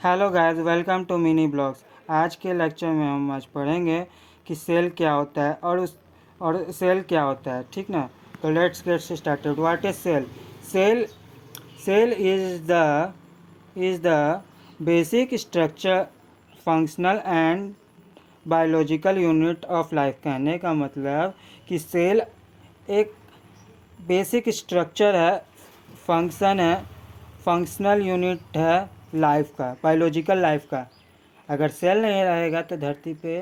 Hello guys, welcome to mini blogs. आज के lecture में हम आज पढ़ेंगे कि सेल क्या होता है और सेल क्या होता है, ठीक ना। तो let's get started. What is cell? Cell cell is the basic structure, functional and biological unit of life. कहने का मतलब कि सेल एक बेसिक स्ट्रक्चर है, फंक्शन है, फंक्शनल यूनिट है लाइफ का, बायोलॉजिकल लाइफ का। अगर सेल नहीं रहेगा तो धरती पे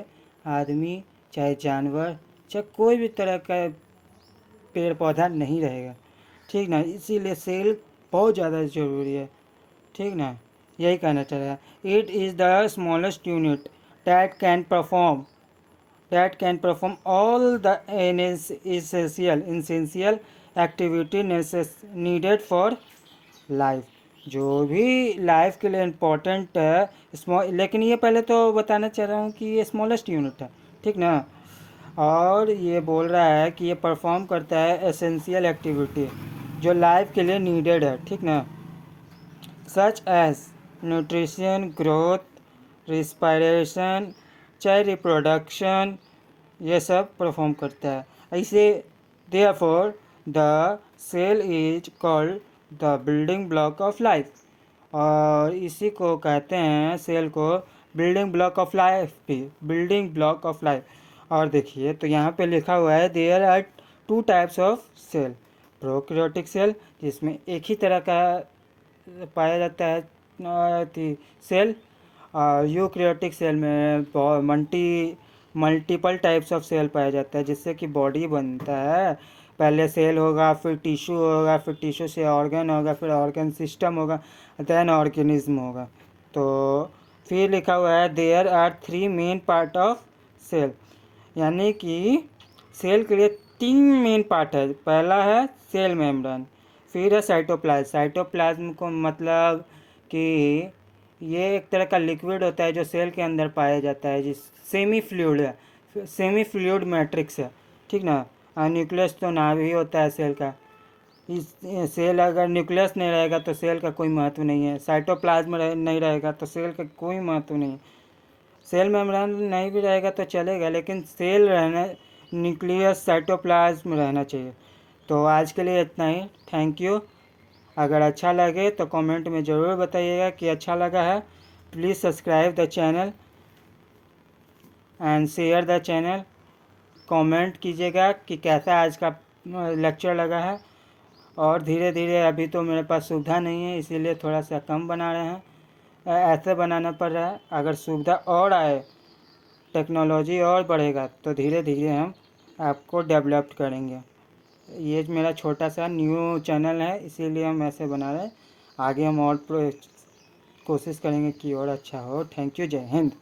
आदमी, चाहे जानवर, चाहे कोई भी तरह का पेड़ पौधा नहीं रहेगा, ठीक ना। इसीलिए सेल बहुत ज़्यादा ज़रूरी है, ठीक ना। यही कहना चाह रहा है। It is the smallest unit that can perform all the essential activity needed for life। जो भी लाइफ के लिए इम्पोर्टेंट है स्मॉल, लेकिन ये पहले तो बताना चाह रहा हूँ कि ये स्मॉलेस्ट यूनिट है, ठीक ना। और ये बोल रहा है कि ये परफॉर्म करता है एसेंशियल एक्टिविटी जो लाइफ के लिए नीडेड है, ठीक ना। Such as nutrition, growth, respiration, चाहे रिप्रोडक्शन, ये सब परफॉर्म करता है। ऐसे therefore the cell is called the building block of life. और इसी को कहते हैं, सेल को, बिल्डिंग ब्लॉक ऑफ लाइफ भी, बिल्डिंग ब्लॉक ऑफ लाइफ। और देखिए तो यहाँ पे लिखा हुआ है there are two types of cell. Prokaryotic cell, जिसमें एक ही तरह का पाया जाता है सेल। और यूकैरियोटिक सेल में मल्टीपल टाइप्स ऑफ सेल पाया जाता है, जिससे कि बॉडी बनता है। पहले सेल होगा, फिर टिश्यू होगा, फिर टिश्यू से ऑर्गन होगा, फिर ऑर्गन सिस्टम होगा, देन ऑर्गेनिज्म होगा। तो फिर लिखा हुआ है there are 3 main part of cell, यानी कि सेल के लिए 3 मेन पार्ट है। पहला है सेल मेम्ब्रेन, फिर है साइटोप्लाज्म। साइटोप्लाज्म को मतलब कि ये एक तरह का लिक्विड होता है जो सेल के अंदर पाया जाता है, जिस सेमी फ्लूइड है, सेमी फ्लूइड मैट्रिक्स है, ठीक ना। और न्यूक्लियस तो ना भी होता है सेल का। इस सेल अगर न्यूक्लियस नहीं रहेगा तो सेल का कोई महत्व नहीं है। साइटोप्लाज्म नहीं रहेगा तो सेल का कोई महत्व नहीं है। सेल मेम्ब्रेन नहीं भी रहेगा तो चलेगा, लेकिन सेल रहना, न्यूक्लियस, साइटोप्लाज्म रहना चाहिए। तो आज के लिए इतना ही। Thank you. अगर अच्छा लगे तो कमेंट में ज़रूर बताइएगा कि अच्छा लगा है। Please subscribe the channel and share the channel. Comment कीजिएगा कि कैसा आज का लेक्चर लगा है। और धीरे धीरे, अभी तो मेरे पास सुविधा नहीं है, इसीलिए थोड़ा सा कम बना रहे हैं, ऐसे बनाना पड़ रहा है। अगर सुविधा और आए, टेक्नोलॉजी और बढ़ेगा तो धीरे धीरे हम आपको डेवलप करेंगे। ये मेरा छोटा सा न्यू चैनल है, इसीलिए हम ऐसे बना रहे हैं। आगे हम और कोशिश करेंगे कि और अच्छा हो। Thank you. जय हिंद।